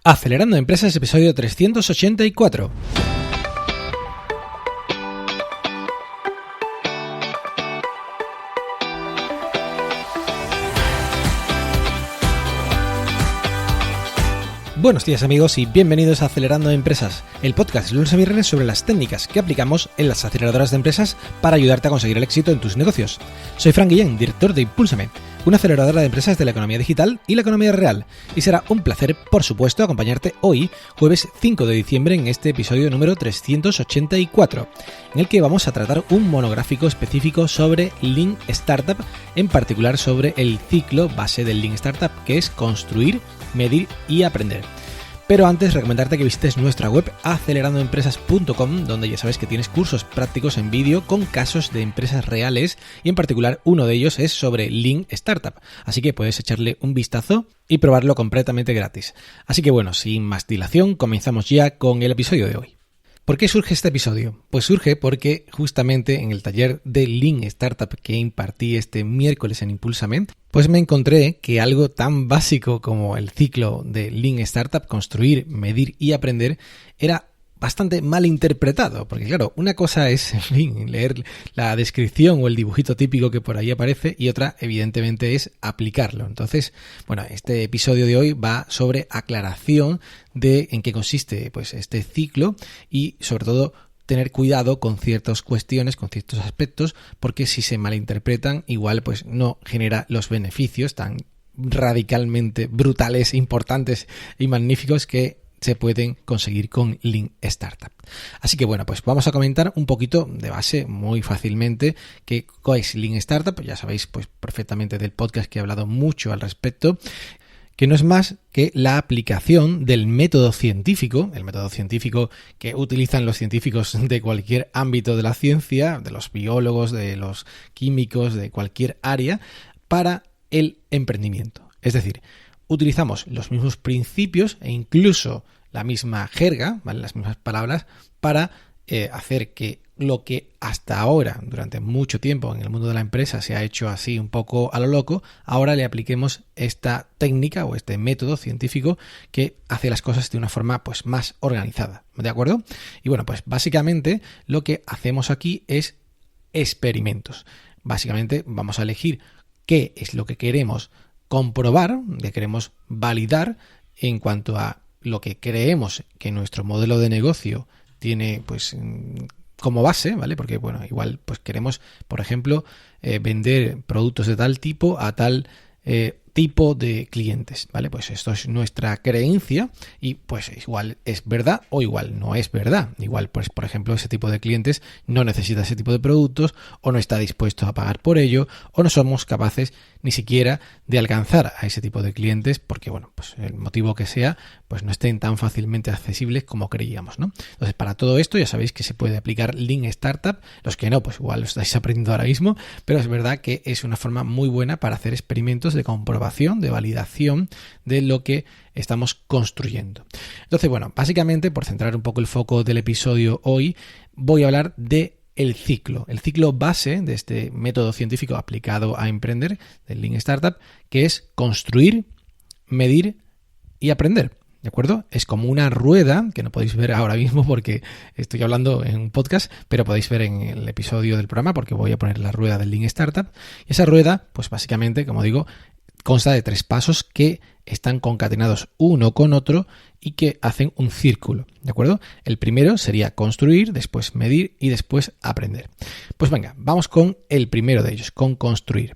Acelerando Empresas, episodio 384. Buenos días amigos y bienvenidos a Acelerando Empresas, el podcast de lunes a viernes sobre las técnicas que aplicamos en las aceleradoras de empresas para ayudarte a conseguir el éxito en tus negocios. Soy Fran Guillén, director de Impúlsame, una aceleradora de empresas de la economía digital y la economía real, y será un placer, por supuesto, acompañarte hoy, jueves 5 de diciembre, en este episodio número 384, en el que vamos a tratar un monográfico específico sobre Lean Startup, en particular sobre el ciclo base del Lean Startup, que es construir, medir y aprender. Pero antes, recomendarte que visites nuestra web acelerandoempresas.com, donde ya sabes que tienes cursos prácticos en vídeo con casos de empresas reales, y en particular uno de ellos es sobre Lean Startup, así que puedes echarle un vistazo y probarlo completamente gratis. Así que bueno, sin más dilación, comenzamos ya con el episodio de hoy. ¿Por qué surge este episodio? Pues surge porque justamente en el taller de Lean Startup que impartí este miércoles en Impúlsame, pues me encontré que algo tan básico como el ciclo de Lean Startup, construir, medir y aprender, era bastante mal interpretado, porque claro, una cosa es, en fin, leer la descripción o el dibujito típico que por ahí aparece, y otra evidentemente es aplicarlo. Entonces, bueno, este episodio de hoy va sobre aclaración de en qué consiste pues este ciclo y sobre todo tener cuidado con ciertas cuestiones, con ciertos aspectos, porque si se malinterpretan, igual pues no genera los beneficios tan radicalmente brutales, importantes y magníficos que se pueden conseguir con Lean Startup. Así que bueno, pues vamos a comentar un poquito de base muy fácilmente qué es Lean Startup. Ya sabéis pues perfectamente del podcast que he hablado mucho al respecto, que no es más que la aplicación del método científico, el método científico que utilizan los científicos de cualquier ámbito de la ciencia, de los biólogos, de los químicos, de cualquier área, para el emprendimiento. Es decir, utilizamos los mismos principios e incluso la misma jerga, ¿vale? Las mismas palabras, para hacer que lo que hasta ahora, durante mucho tiempo en el mundo de la empresa se ha hecho así un poco a lo loco, ahora le apliquemos esta técnica o este método científico que hace las cosas de una forma pues más organizada, ¿de acuerdo? Y bueno, pues básicamente lo que hacemos aquí es experimentos. Básicamente vamos a elegir qué es lo que queremos comprobar, que queremos validar en cuanto a lo que creemos que nuestro modelo de negocio tiene pues como base, ¿vale? Porque bueno, igual pues queremos, por ejemplo, vender productos de tal tipo a tal tipo de clientes, ¿vale? Pues esto es nuestra creencia y pues igual es verdad o igual no es verdad. Igual pues por ejemplo ese tipo de clientes no necesita ese tipo de productos o no está dispuesto a pagar por ello o no somos capaces ni siquiera de alcanzar a ese tipo de clientes porque bueno, pues el motivo que sea, pues no estén tan fácilmente accesibles como creíamos, ¿no? Entonces para todo esto ya sabéis que se puede aplicar Lean Startup, los que no, pues igual lo estáis aprendiendo ahora mismo, pero es verdad que es una forma muy buena para hacer experimentos de comprobación, de validación de lo que estamos construyendo. Entonces, bueno, básicamente, por centrar un poco el foco del episodio hoy, voy a hablar de el ciclo base de este método científico aplicado a emprender, del Lean Startup, que es construir, medir y aprender. ¿De acuerdo? Es como una rueda que no podéis ver ahora mismo porque estoy hablando en un podcast, pero podéis ver en el episodio del programa porque voy a poner la rueda del Lean Startup. Y esa rueda, pues básicamente, como digo, consta de 3 pasos que están concatenados uno con otro y que hacen un círculo, ¿de acuerdo? El primero sería construir, después medir y después aprender. Pues venga, vamos con el primero de ellos, con construir.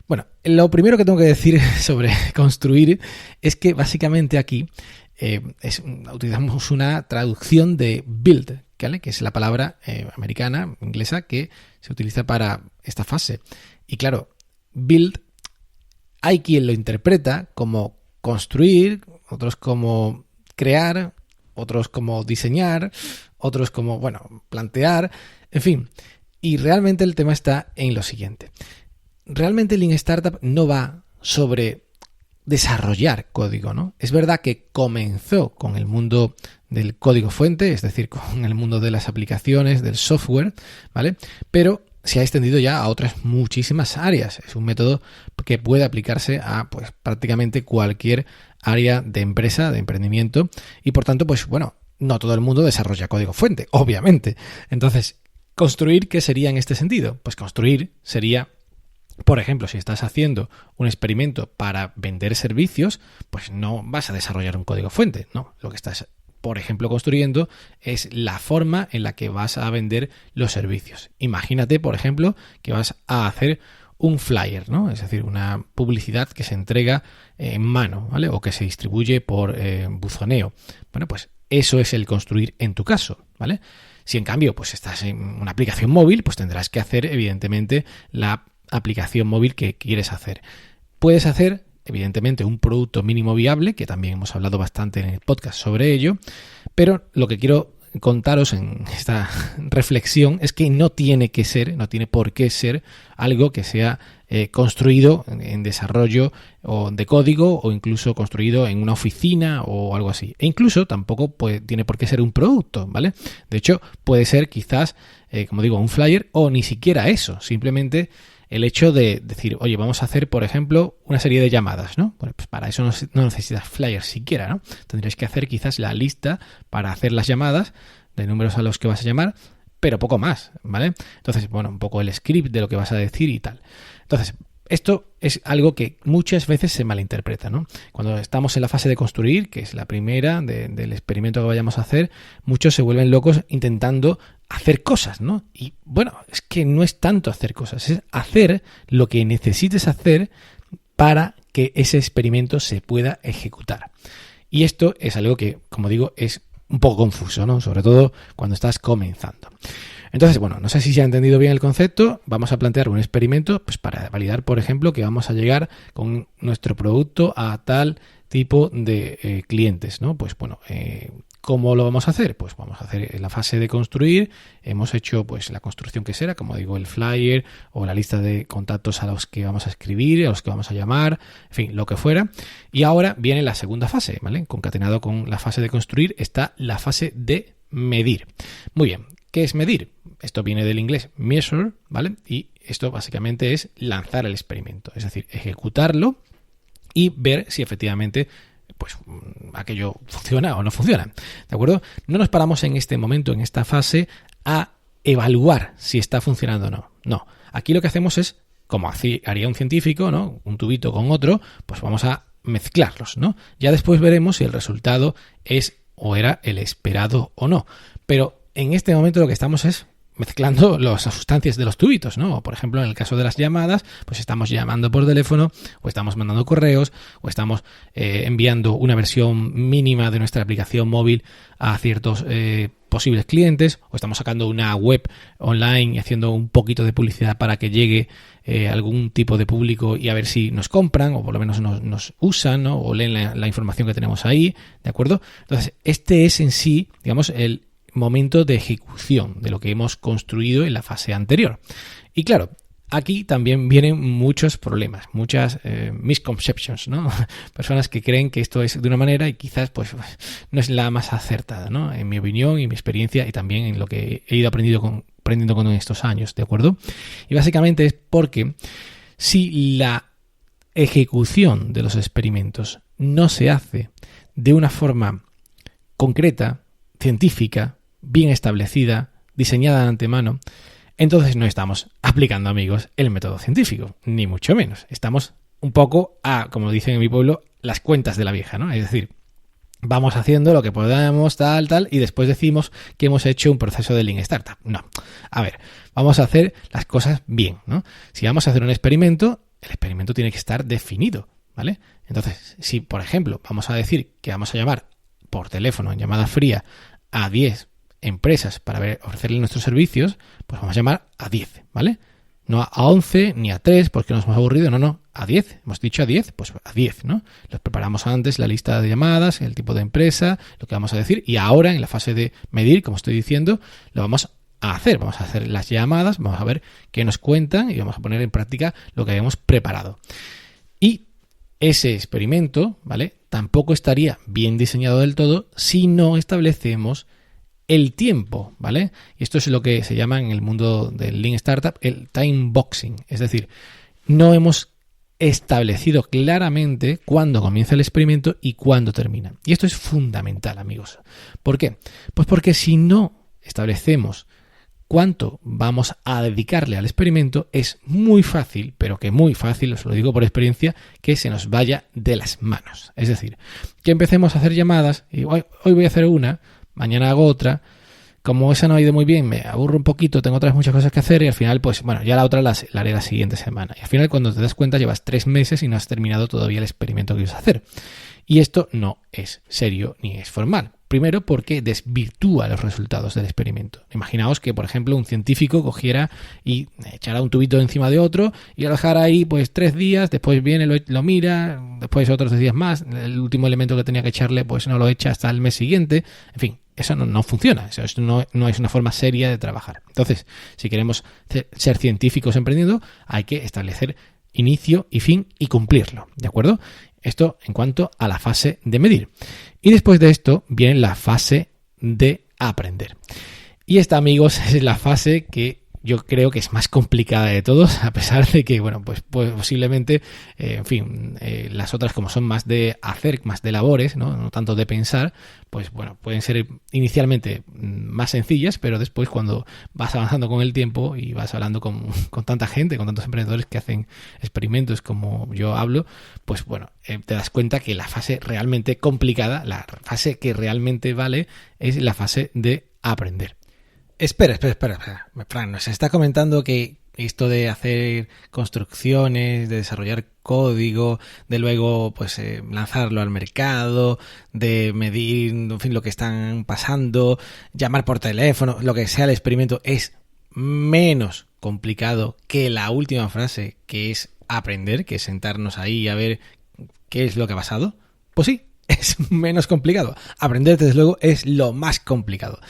Bueno, lo primero que tengo que decir sobre construir es que básicamente aquí utilizamos una traducción de build, ¿vale? Que es la palabra americana, inglesa, que se utiliza para esta fase. Y claro, build hay quien lo interpreta como construir, otros como crear, otros como diseñar, otros como, bueno, plantear, en fin. Y realmente el tema está en lo siguiente. Realmente Lean Startup no va sobre desarrollar código, ¿no? Es verdad que comenzó con el mundo del código fuente, es decir, con el mundo de las aplicaciones, del software, ¿vale? Pero se ha extendido ya a otras muchísimas áreas. Es un método que puede aplicarse a pues prácticamente cualquier área de empresa, de emprendimiento, y por tanto, pues bueno, no todo el mundo desarrolla código fuente, obviamente. Entonces, ¿construir qué sería en este sentido? Pues construir sería, por ejemplo, si estás haciendo un experimento para vender servicios, pues no vas a desarrollar un código fuente, ¿no? Lo que estás, por ejemplo, construyendo es la forma en la que vas a vender los servicios. Imagínate, por ejemplo, que vas a hacer un flyer, ¿no? Es decir, una publicidad que se entrega en mano, ¿vale? O que se distribuye por buzoneo. Bueno, pues eso es el construir en tu caso, ¿vale? Si en cambio, pues estás en una aplicación móvil, pues tendrás que hacer, evidentemente, la aplicación móvil que quieres hacer. Puedes hacer, evidentemente, un producto mínimo viable, que también hemos hablado bastante en el podcast sobre ello, pero lo que quiero contaros en esta reflexión es que no tiene por qué ser algo que sea construido en desarrollo o de código o incluso construido en una oficina o algo así. E incluso tampoco tiene por qué ser un producto, ¿vale? De hecho, puede ser quizás, como digo, un flyer o ni siquiera eso, simplemente el hecho de decir, oye, vamos a hacer, por ejemplo, una serie de llamadas, ¿no? Bueno, pues para eso no necesitas flyers siquiera, ¿no? Tendrías que hacer quizás la lista para hacer las llamadas de números a los que vas a llamar, pero poco más, ¿vale? Entonces, bueno, un poco el script de lo que vas a decir y tal. Entonces, esto es algo que muchas veces se malinterpreta, ¿no? Cuando estamos en la fase de construir, que es la primera del experimento que vayamos a hacer, muchos se vuelven locos intentando hacer cosas, ¿no? Y bueno, es que no es tanto hacer cosas, es hacer lo que necesites hacer para que ese experimento se pueda ejecutar. Y esto es algo que, como digo, es un poco confuso, ¿no? Sobre todo cuando estás comenzando. Entonces, bueno, no sé si se ha entendido bien el concepto. Vamos a plantear un experimento pues para validar, por ejemplo, que vamos a llegar con nuestro producto a tal tipo de clientes, ¿no? Pues bueno, ¿cómo lo vamos a hacer? Pues vamos a hacer en la fase de construir. Hemos hecho pues la construcción que será, como digo, el flyer o la lista de contactos a los que vamos a escribir, a los que vamos a llamar, en fin, lo que fuera. Y ahora viene la segunda fase, ¿vale? Concatenado con la fase de construir está la fase de medir. Muy bien. ¿Qué es medir? Esto viene del inglés measure, ¿vale? Y esto básicamente es lanzar el experimento, es decir, ejecutarlo y ver si efectivamente pues aquello funciona o no funciona, ¿de acuerdo? No nos paramos en este momento, en esta fase, a evaluar si está funcionando o no. No, aquí lo que hacemos es, como haría un científico, ¿no? Un tubito con otro, pues vamos a mezclarlos, ¿no? Ya después veremos si el resultado es o era el esperado o no, pero en este momento lo que estamos es mezclando las sustancias de los tubitos, ¿no? Por ejemplo, en el caso de las llamadas, pues estamos llamando por teléfono, o estamos mandando correos, o estamos enviando una versión mínima de nuestra aplicación móvil a ciertos posibles clientes, o estamos sacando una web online y haciendo un poquito de publicidad para que llegue algún tipo de público y a ver si nos compran, o por lo menos nos usan, ¿no? O leen la información que tenemos ahí, ¿de acuerdo? Entonces, este es en sí, digamos, el momento de ejecución de lo que hemos construido en la fase anterior. Y claro, aquí también vienen muchos problemas, muchas misconceptions, ¿no? Personas que creen que esto es de una manera y quizás pues no es la más acertada, ¿no? En mi opinión y mi experiencia y también en lo que he ido aprendiendo con estos años, ¿de acuerdo? Y básicamente es porque si la ejecución de los experimentos no se hace de una forma concreta, científica, bien establecida, diseñada de antemano, entonces no estamos aplicando, amigos, el método científico, ni mucho menos. Estamos un poco como dicen en mi pueblo, las cuentas de la vieja, ¿no? Es decir, vamos haciendo lo que podamos, tal, y después decimos que hemos hecho un proceso de Lean Startup. No. A ver, vamos a hacer las cosas bien, ¿no? Si vamos a hacer un experimento, el experimento tiene que estar definido, ¿vale? Entonces, si, por ejemplo, vamos a decir que vamos a llamar por teléfono en llamada fría a 10 empresas para ofrecerle nuestros servicios, pues vamos a llamar a 10, ¿vale? No a 11 ni a 3 porque nos hemos aburrido, no, a 10. Hemos dicho a 10, pues a 10, ¿no? Los preparamos antes, la lista de llamadas, el tipo de empresa, lo que vamos a decir, y ahora en la fase de medir, como estoy diciendo, lo vamos a hacer. Vamos a hacer las llamadas, vamos a ver qué nos cuentan y vamos a poner en práctica lo que habíamos preparado. Y ese experimento, ¿vale? Tampoco estaría bien diseñado del todo si no establecemos el tiempo, ¿vale? Y esto es lo que se llama en el mundo del Lean Startup el time boxing. Es decir, no hemos establecido claramente cuándo comienza el experimento y cuándo termina. Y esto es fundamental, amigos. ¿Por qué? Pues porque si no establecemos cuánto vamos a dedicarle al experimento, es muy fácil, pero que muy fácil, os lo digo por experiencia, que se nos vaya de las manos. Es decir, que empecemos a hacer llamadas y hoy voy a hacer una, mañana hago otra. Como esa no ha ido muy bien, me aburro un poquito, tengo otras muchas cosas que hacer y al final, pues bueno, ya la otra la haré la siguiente semana. Y al final, cuando te das cuenta, llevas 3 meses y no has terminado todavía el experimento que ibas a hacer. Y esto no es serio ni es formal. Primero, porque desvirtúa los resultados del experimento. Imaginaos que, por ejemplo, un científico cogiera y echara un tubito encima de otro y lo dejara ahí pues 3 días, después viene, lo mira, después otros 3 días más, el último elemento que tenía que echarle pues no lo echa hasta el mes siguiente, en fin. Eso no funciona, eso no es una forma seria de trabajar. Entonces, si queremos ser científicos emprendiendo, hay que establecer inicio y fin y cumplirlo, ¿de acuerdo? Esto en cuanto a la fase de medir. Y después de esto viene la fase de aprender. Y esta, amigos, es la fase que yo creo que es más complicada de todos, a pesar de que, bueno, pues posiblemente, las otras, como son más de hacer, más de labores, no tanto de pensar, pues bueno, pueden ser inicialmente más sencillas, pero después cuando vas avanzando con el tiempo y vas hablando con tanta gente, con tantos emprendedores que hacen experimentos como yo hablo, pues bueno, te das cuenta que la fase realmente complicada, la fase que realmente vale, es la fase de aprender. Espera. Fran, nos está comentando que esto de hacer construcciones, de desarrollar código, de luego pues lanzarlo al mercado, de medir, en fin, lo que están pasando, llamar por teléfono, lo que sea el experimento, es menos complicado que la última frase, que es aprender, que es sentarnos ahí a ver qué es lo que ha pasado. Pues sí, es menos complicado. Aprender, desde luego, es lo más complicado.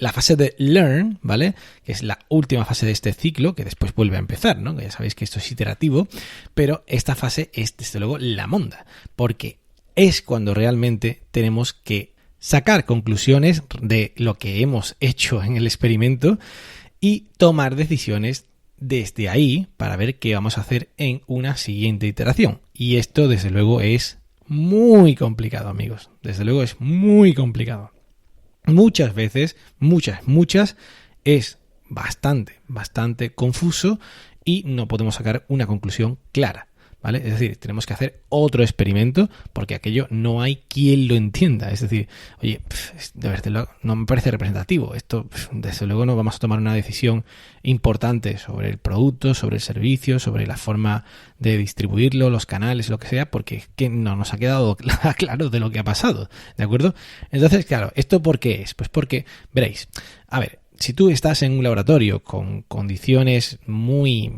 La fase de learn, ¿vale? Que es la última fase de este ciclo, que después vuelve a empezar, ¿no? Que ya sabéis que esto es iterativo, pero esta fase es, desde luego, la monda, porque es cuando realmente tenemos que sacar conclusiones de lo que hemos hecho en el experimento y tomar decisiones desde ahí para ver qué vamos a hacer en una siguiente iteración. Y esto, desde luego, es muy complicado, amigos. Desde luego, es muy complicado. Muchas veces, muchas, es bastante confuso y no podemos sacar una conclusión clara, ¿vale? Es decir, tenemos que hacer otro experimento porque aquello no hay quien lo entienda. Es decir, oye, de verdad no me parece representativo. Esto, desde luego, no vamos a tomar una decisión importante sobre el producto, sobre el servicio, sobre la forma de distribuirlo, los canales, lo que sea, porque es que no nos ha quedado claro de lo que ha pasado, ¿de acuerdo? Entonces, claro, ¿esto por qué es? Pues porque, veréis, a ver, si tú estás en un laboratorio con condiciones muy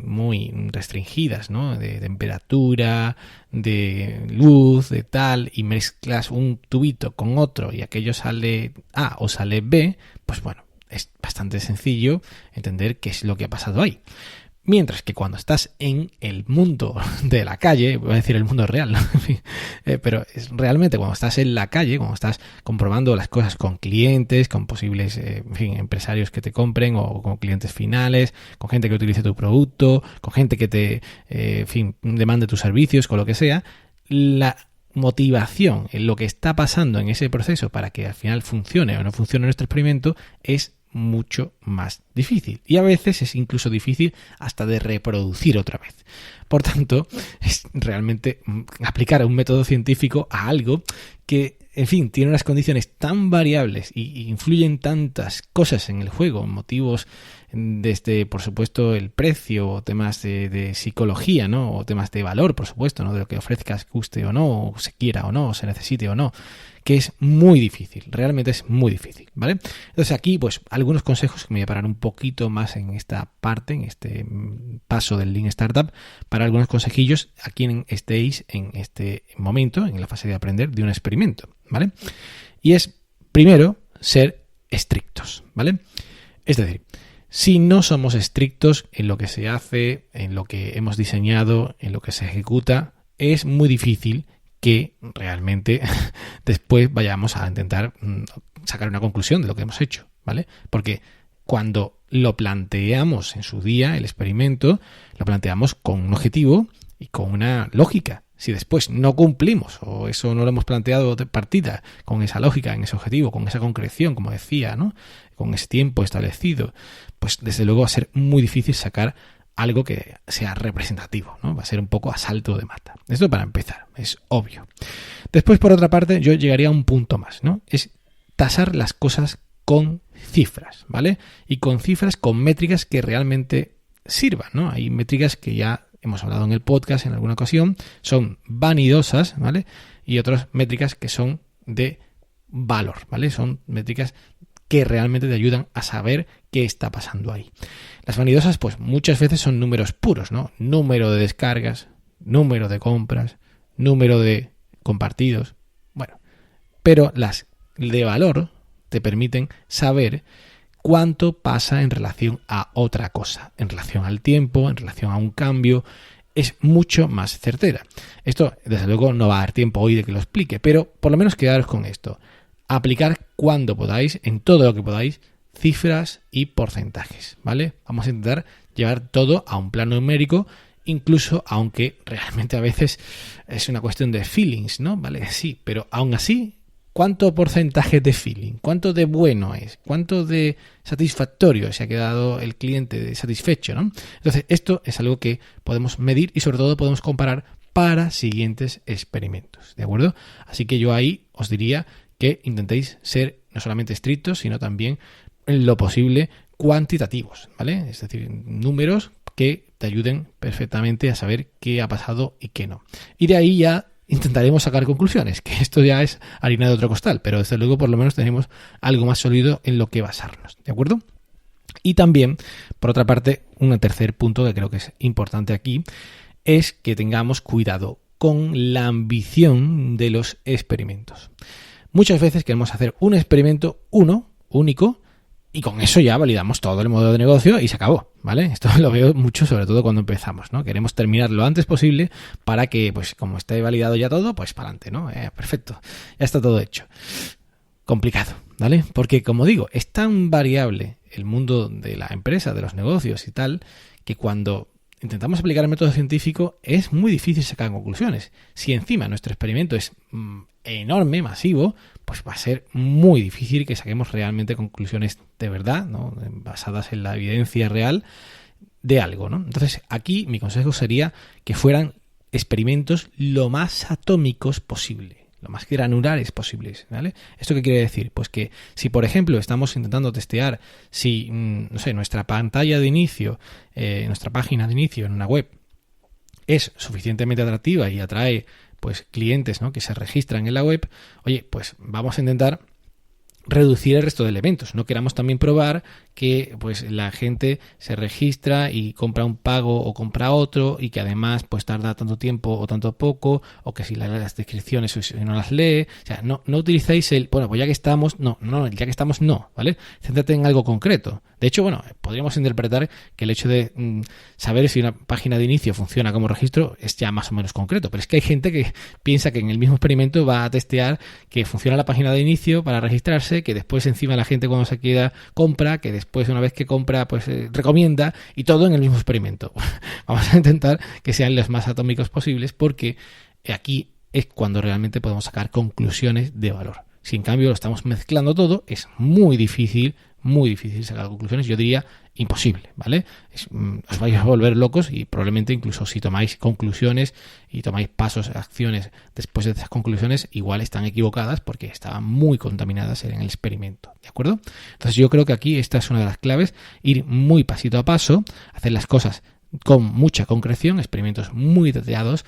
restringidas, ¿no? De temperatura, de luz, de tal, y mezclas un tubito con otro y aquello sale A o sale B, pues bueno, es bastante sencillo entender qué es lo que ha pasado ahí. Mientras que cuando estás en el mundo de la calle, voy a decir el mundo real, ¿no? Pero es realmente cuando estás en la calle, cuando estás comprobando las cosas con clientes, con posibles empresarios que te compren o con clientes finales, con gente que utilice tu producto, con gente que te demande tus servicios, con lo que sea, la motivación en lo que está pasando en ese proceso para que al final funcione o no funcione nuestro experimento es mucho más difícil y a veces es incluso difícil hasta de reproducir otra vez. Por tanto, es realmente aplicar un método científico a algo que, en fin, tiene unas condiciones tan variables y influyen tantas cosas en el juego, motivos desde, por supuesto, el precio, o temas de psicología, ¿no? O temas de valor, por supuesto, ¿no? De lo que ofrezcas, guste o no, o se quiera o no, o se necesite o no, que es muy difícil, realmente es muy difícil, ¿vale? Entonces aquí, pues, algunos consejos que me voy a parar un poquito más en esta parte, en este paso del Lean Startup, para algunos consejillos a quien estéis en este momento, en la fase de aprender de un experimento, ¿vale? Y es, primero, ser estrictos, ¿vale? Es decir, si no somos estrictos en lo que se hace, en lo que hemos diseñado, en lo que se ejecuta, es muy difícil que realmente después vayamos a intentar sacar una conclusión de lo que hemos hecho, ¿vale? Porque cuando lo planteamos en su día, el experimento, lo planteamos con un objetivo y con una lógica. Si después no cumplimos o eso no lo hemos planteado de partida con esa lógica, en ese objetivo, con esa concreción, como decía, ¿no? Con ese tiempo establecido, pues desde luego va a ser muy difícil sacar algo que sea representativo, ¿no? Va a ser un poco a salto de mata. Esto para empezar, es obvio. Después, por otra parte, yo llegaría a un punto más, ¿no? Es tasar las cosas con cifras, ¿vale? Y con cifras, con métricas que realmente sirvan, ¿no? Hay métricas que ya hemos hablado en el podcast en alguna ocasión, son vanidosas, ¿vale? Y otras métricas que son de valor, ¿vale? Son métricas que realmente te ayudan a saber qué está pasando ahí. Las vanidosas, pues muchas veces son números puros, ¿no? Número de descargas, número de compras, número de compartidos, bueno. Pero las de valor te permiten saber cuánto pasa en relación a otra cosa, en relación al tiempo, en relación a un cambio, es mucho más certera. Esto, desde luego, no va a dar tiempo hoy de que lo explique, pero por lo menos quedaros con esto. Aplicar cuando podáis, en todo lo que podáis, cifras y porcentajes, ¿vale? Vamos a intentar llevar todo a un plano numérico, incluso aunque realmente a veces es una cuestión de feelings, ¿no? ¿Vale? Sí, pero aún así, ¿cuánto porcentaje de feeling? ¿Cuánto de bueno es? ¿Cuánto de satisfactorio se ha quedado el cliente satisfecho, ¿no? Entonces, esto es algo que podemos medir y sobre todo podemos comparar para siguientes experimentos, ¿de acuerdo? Así que yo ahí os diría que intentéis ser no solamente estrictos, sino también en lo posible cuantitativos, ¿vale? Es decir, números que te ayuden perfectamente a saber qué ha pasado y qué no. Y de ahí ya intentaremos sacar conclusiones, que esto ya es harina de otro costal, pero desde luego por lo menos tenemos algo más sólido en lo que basarnos, ¿de acuerdo? Y también, por otra parte, un tercer punto que creo que es importante aquí, es que tengamos cuidado con la ambición de los experimentos. Muchas veces queremos hacer un experimento único, y con eso ya validamos todo el modelo de negocio y se acabó, ¿vale? Esto lo veo mucho, sobre todo cuando empezamos, ¿no? Queremos terminar lo antes posible para que, pues como esté validado ya todo, pues para adelante, ¿no? Perfecto, ya está todo hecho. Complicado, ¿vale? Porque, como digo, es tan variable el mundo de la empresa, de los negocios y tal, que cuando intentamos aplicar el método científico es muy difícil sacar conclusiones. Si encima nuestro experimento es enorme, masivo, pues va a ser muy difícil que saquemos realmente conclusiones de verdad, ¿no? Basadas en la evidencia real de algo, ¿no? Entonces, aquí mi consejo sería que fueran experimentos lo más atómicos posible, lo más granulares posibles, ¿vale? ¿Esto qué quiere decir? Pues que si, por ejemplo, estamos intentando testear si, no sé, nuestra pantalla de inicio, nuestra página de inicio en una web es suficientemente atractiva y atrae pues clientes, ¿no?, que se registran en la web, oye, pues vamos a intentar reducir el resto de elementos. No queramos también probar que pues la gente se registra y compra un pago o compra otro y que además pues tarda tanto tiempo o tanto poco, o que si las descripciones no las lee. O sea, no utilicéis bueno, pues ya que estamos, no, ya que estamos no, ¿vale? Céntrate en algo concreto. De hecho, bueno, podríamos interpretar que el hecho de saber si una página de inicio funciona como registro es ya más o menos concreto, pero es que hay gente que piensa que en el mismo experimento va a testear que funciona la página de inicio para registrarse, que después encima la gente cuando se queda compra, que después una vez que compra pues recomienda, y todo en el mismo experimento. Vamos a intentar que sean los más atómicos posibles, porque aquí es cuando realmente podemos sacar conclusiones de valor. Si en cambio lo estamos mezclando todo, es muy difícil sacar conclusiones, yo diría imposible, ¿vale? Os vais a volver locos y probablemente incluso si tomáis conclusiones y tomáis pasos, acciones después de esas conclusiones, igual están equivocadas porque estaban muy contaminadas en el experimento, ¿de acuerdo? Entonces yo creo que aquí esta es una de las claves, ir muy pasito a paso, hacer las cosas con mucha concreción, experimentos muy detallados,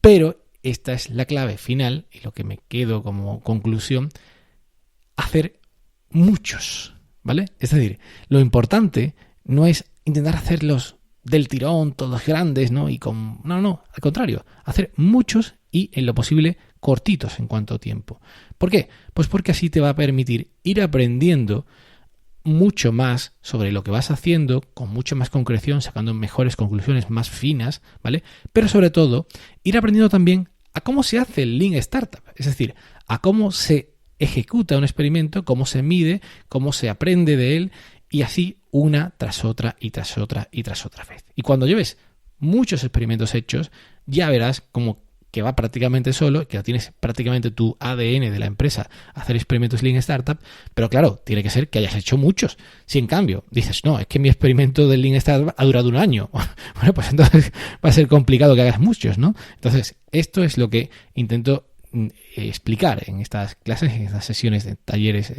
pero esta es la clave final y lo que me quedo como conclusión, hacer muchos, ¿vale? Es decir, lo importante no es intentar hacerlos del tirón, todos grandes, ¿no? No, al contrario, hacer muchos y en lo posible cortitos en cuanto a tiempo. ¿Por qué? Pues porque así te va a permitir ir aprendiendo mucho más sobre lo que vas haciendo, con mucha más concreción, sacando mejores conclusiones más finas, ¿vale? Pero sobre todo, ir aprendiendo también a cómo se hace el Lean Startup, es decir, a cómo se ejecuta un experimento, cómo se mide, cómo se aprende de él, y así una tras otra y tras otra y tras otra vez. Y cuando lleves muchos experimentos hechos, ya verás como que va prácticamente solo, que tienes prácticamente tu ADN de la empresa hacer experimentos Lean Startup, pero claro, tiene que ser que hayas hecho muchos. Si en cambio dices, no, es que mi experimento del Lean Startup ha durado un año, bueno, pues entonces va a ser complicado que hagas muchos, ¿no? Entonces, esto es lo que intento explicar en estas clases, en estas sesiones de talleres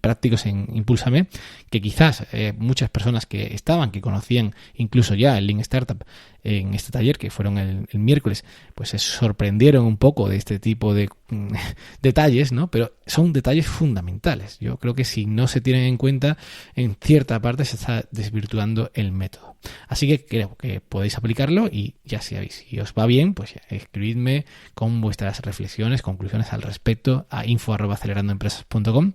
prácticos en Impúlsame, que quizás muchas personas que conocían incluso ya el Lean Startup en este taller, que fueron el miércoles, pues se sorprendieron un poco de este tipo de detalles, ¿no? Pero son detalles fundamentales. Yo creo que si no se tienen en cuenta, en cierta parte se está desvirtuando el método. Así que creo que podéis aplicarlo y ya sabéis, si os va bien, pues escribidme con vuestras reflexiones, conclusiones al respecto a info@acelerandoempresas.com.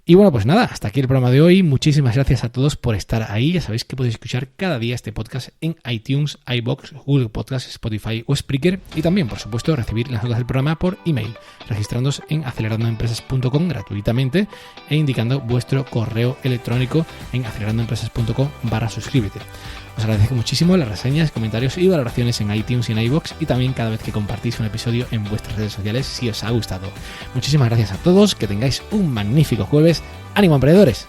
Y bueno, pues nada, hasta aquí el programa de hoy. Muchísimas gracias a todos por estar ahí. Ya sabéis que podéis escuchar cada día este podcast en iTunes, iVoox, Google Podcasts, Spotify o Spreaker. Y también, por supuesto, recibir las notas del programa por email, registrándose en acelerandoempresas.com gratuitamente e indicando vuestro correo electrónico en acelerandoempresas.com/suscríbete. Os agradezco muchísimo las reseñas, comentarios y valoraciones en iTunes y en iVoox, y también cada vez que compartís un episodio en vuestras redes sociales si os ha gustado. Muchísimas gracias a todos, que tengáis un magnífico jueves. ¡Ánimo, emprendedores!